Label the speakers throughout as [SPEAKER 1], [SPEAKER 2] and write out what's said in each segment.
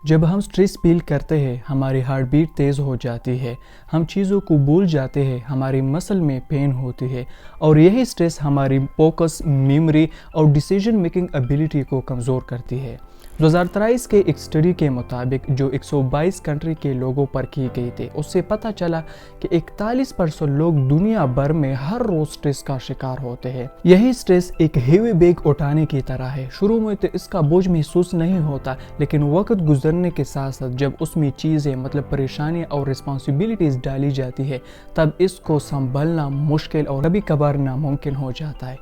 [SPEAKER 1] جب ہم سٹریس فیل کرتے ہیں ہماری ہارٹ بیٹ تیز ہو جاتی ہے، ہم چیزوں کو بھول جاتے ہیں، ہماری مسل میں پین ہوتی ہے اور یہی سٹریس ہماری فوکس، میموری اور ڈیسیجن میکنگ ایبیلٹی کو کمزور کرتی ہے۔ 2023 کے ایک اسٹڈی کے مطابق جو 122 کنٹری کے لوگوں پر کی گئی تھی، اس سے پتہ چلا کہ 41% لوگ دنیا بھر میں ہر روز سٹریس کا شکار ہوتے ہیں۔ یہی سٹریس ایک ہیوی بیگ اٹھانے کی طرح ہے۔ شروع میں تو اس کا بوجھ محسوس نہیں ہوتا، لیکن وقت گزرنے کے ساتھ ساتھ جب اس میں چیزیں پریشانیاں اور رسپانسبلٹیز ڈالی جاتی ہے، تب اس کو سنبھالنا مشکل اور کبھی کبھار ناممکن ہو جاتا ہے۔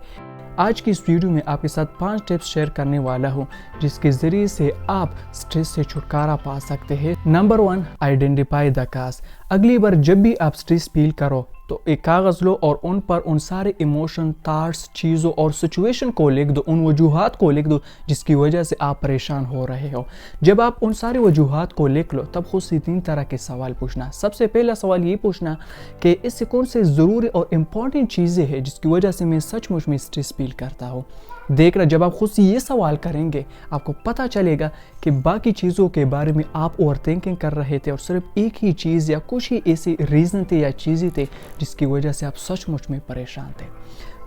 [SPEAKER 1] آج کی اس ویڈیو میں آپ کے ساتھ 5 ٹپس شیئر کرنے والا ہوں جس کے ذریعے سے آپ سٹریس سے چھٹکارا پا سکتے ہیں۔ Number 1، identify the cause. اگلی بار جب بھی آپ سٹریس فیل کرو تو ایک کاغذ لو اور ان پر ان سارے ایموشن، تھاٹس، چیزوں اور سچویشن کو لکھ دو، ان وجوہات کو لکھ دو جس کی وجہ سے آپ پریشان ہو رہے ہو۔ جب آپ ان سارے وجوہات کو لکھ لو تب خود سے 3 طرح کے سوال پوچھنا۔ سب سے پہلا سوال یہ پوچھنا کہ اس سے کون سے ضروری اور امپورٹنٹ چیزیں ہیں جس کی وجہ سے میں سچ مچ میں سٹریس فیل کرتا ہوں۔ دیکھنا، جب آپ خود سے یہ سوال کریں گے آپ کو پتہ چلے گا کہ باقی چیزوں کے بارے میں آپ اوور تھنکنگ کر رہے تھے اور صرف ایک ہی چیز یا کچھ ہی ایسی ریزن تھے یا چیزیں تھے جس کی وجہ سے آپ سچ مچ میں پریشان تھے۔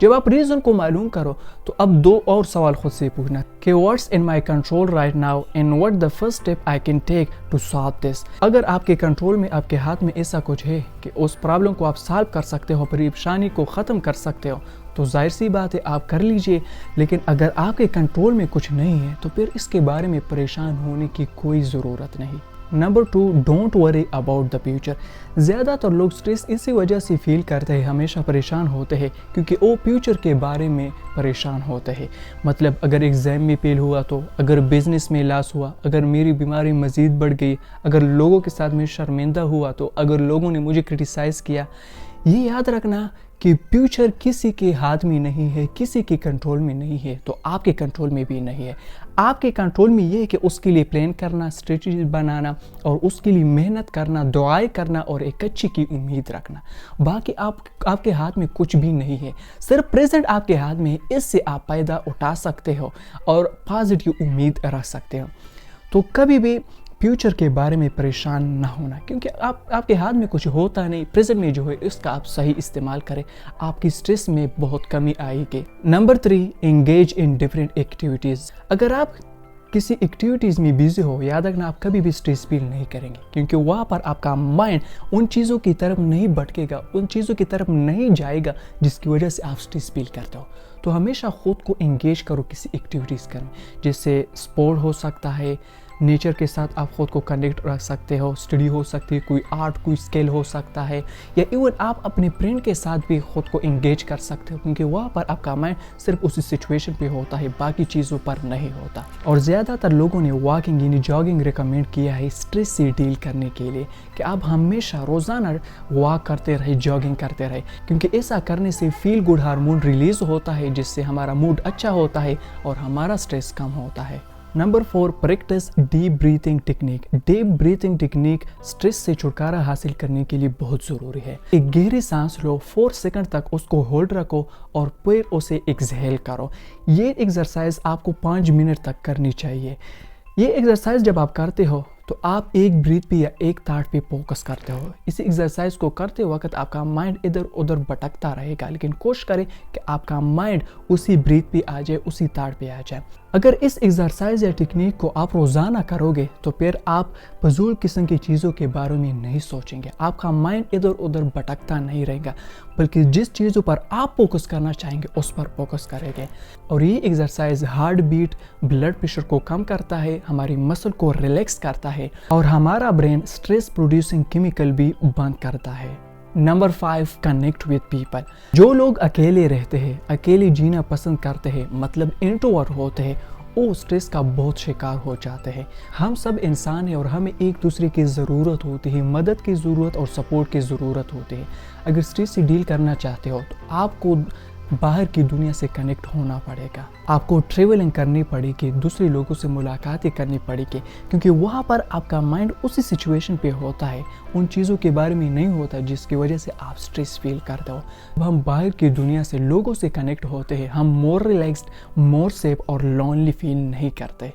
[SPEAKER 1] جب آپ ریزن کو معلوم کرو تو اب 2 اور سوال خود سے پوچھنا کہ what's in my control right now and what the first step I can take to solve this۔ اگر آپ کے کنٹرول میں، آپ کے ہاتھ میں ایسا کچھ ہے کہ اس پرابلم کو آپ سالو کر سکتے ہو، پریشانی کو ختم کر سکتے ہو تو ظاہر سی بات ہے آپ کر لیجئے، لیکن اگر آپ کے کنٹرول میں کچھ نہیں ہے تو پھر اس کے بارے میں پریشان ہونے کی کوئی ضرورت نہیں۔ Number 2، don't worry about the future. زیادہ تر لوگ سٹریس اسی وجہ سے فیل کرتے ہیں، ہمیشہ پریشان ہوتے ہیں کیونکہ وہ فیوچر کے بارے میں پریشان ہوتے ہیں۔ مطلب اگر ایگزام میں فیل ہوا تو، اگر بزنس میں لاس ہوا، اگر میری بیماری مزید بڑھ گئی، اگر لوگوں کے ساتھ میں شرمندہ ہوا تو، اگر لوگوں نے مجھے کرٹیسائز کیا۔ یہ یاد رکھنا کہ فیوچر کسی کے ہاتھ میں نہیں ہے، کسی کے کنٹرول میں نہیں ہے، تو آپ کے کنٹرول میں بھی نہیں ہے۔ آپ کے کنٹرول میں یہ ہے کہ اس کے لیے پلان کرنا، اسٹریٹجی بنانا اور اس کے لیے محنت کرنا، دعائیں کرنا اور ایک اچھی کی امید رکھنا۔ باقی آپ کے ہاتھ میں کچھ بھی نہیں ہے، صرف پریزنٹ آپ کے ہاتھ میں ہے، اس سے آپ فائدہ اٹھا سکتے ہو اور پازیٹیو امید رکھ سکتے ہو۔ تو کبھی بھی فیوچر کے بارے میں پریشان نہ ہونا، کیونکہ آپ کے ہاتھ میں کچھ ہوتا نہیں۔ پریزنٹ میں جو ہے اس کا آپ صحیح استعمال کریں، آپ کی سٹریس میں بہت کمی آئے گی۔ Number 3، engage in different activities. اگر آپ کسی ایکٹیویٹیز میں بیزی ہو، یاد رکھنا آپ کبھی بھی سٹریس فیل نہیں کریں گے، کیونکہ وہاں پر آپ کا مائنڈ ان چیزوں کی طرف نہیں بھٹکے گا، ان چیزوں کی طرف نہیں جائے گا جس کی وجہ سے آپ سٹریس فیل کرتے ہو۔ تو ہمیشہ خود کو انگیج کرو کسی ایکٹیویٹیز کریں، جیسے سپورٹ ہو سکتا ہے، نیچر کے ساتھ آپ خود کو کنیکٹ رکھ سکتے ہو، اسٹڈی ہو سکتی ہے، کوئی آرٹ، کوئی اسکل ہو سکتا ہے، یا ایون آپ اپنے فرینڈ کے ساتھ بھی خود کو انگیج کر سکتے ہو، کیونکہ وہاں پر آپ کا مائنڈ صرف اسی سچویشن پہ ہوتا ہے، باقی چیزوں پر نہیں ہوتا۔ اور زیادہ تر لوگوں نے واکنگ یعنی جاگنگ ریکمینڈ کیا ہے سٹریس سے ڈیل کرنے کے لیے، کہ آپ ہمیشہ روزانہ واک کرتے رہے، جاگنگ کرتے رہے، کیونکہ ایسا کرنے سے فیل گڈ ہارمون ریلیز ہوتا ہے جس سے ہمارا موڈ اچھا ہوتا ہے اور ہمارا سٹریس کم ہوتا ہے۔ Number 4، practice deep breathing technique. Deep breathing technique stress سے چھٹکارا حاصل کرنے کے لیے بہت ضروری ہے۔ ایک گہری سانس لو، 4 سیکنڈ تک اس کو ہولڈ رکھو اور پھر اسے ایکسہیل کرو۔ یہ ایکسرسائز آپ کو 5 منٹ تک کرنی چاہیے۔ یہ ایکسرسائز جب آپ کرتے ہو تو آپ ایک بریتھ پہ یا ایک تھاٹ پہ فوکس کرتے ہو۔ اس ایکسرسائز کو کرتے وقت آپ کا مائنڈ ادھر ادھر بھٹکتا رہے گا، لیکن کوشش کریں کہ آپ کا مائنڈ اسی بریتھ پہ آ جائے، اسی تھاٹ پہ آ جائے۔ اگر اس ایکسرسائز یا ٹیکنیک کو آپ روزانہ کرو گے تو پھر آپ فضول قسم کی چیزوں کے بارے میں نہیں سوچیں گے، آپ کا مائنڈ ادھر ادھر بھٹکتا نہیں رہے گا، بلکہ جس چیزوں پر آپ فوکس کرنا چاہیں گے اس پر فوکس کریں گے۔ اور یہ exercise heartbeat, blood pressure کو کم کرتا ہے، ہماری مسل کو ریلیکس کرتا ہے اور ہمارا برین سٹریس پروڈیوسنگ کیمیکل بھی بند کرتا ہے۔ Number 5، connect with people. جو لوگ اکیلے رہتے ہیں، اکیلے جینا پسند کرتے ہیں، مطلب انٹروورٹ ہوتے ہیں، وہ سٹریس کا بہت شکار ہو جاتے ہیں۔ ہم سب انسان ہیں اور ہمیں ایک دوسرے کی ضرورت ہوتی ہے، مدد کی ضرورت اور سپورٹ کی ضرورت ہوتی ہے۔ اگر سٹریس سے ڈیل کرنا چاہتے ہو تو آپ کو باہر کی دنیا سے کنیکٹ ہونا پڑے گا، آپ کو ٹریولنگ کرنی پڑے گی، دوسرے لوگوں سے ملاقاتیں کرنی پڑے گی، کیونکہ وہاں پر آپ کا مائنڈ اسی سچویشن پہ ہوتا ہے، ان چیزوں کے بارے میں نہیں ہوتا جس کی وجہ سے آپ سٹریس فیل کرتے ہو۔ اب ہم باہر کی دنیا سے لوگوں سے کنیکٹ ہوتے ہیں، ہم مور ریلیکسڈ، مور سیف اور لونلی فیل نہیں کرتے۔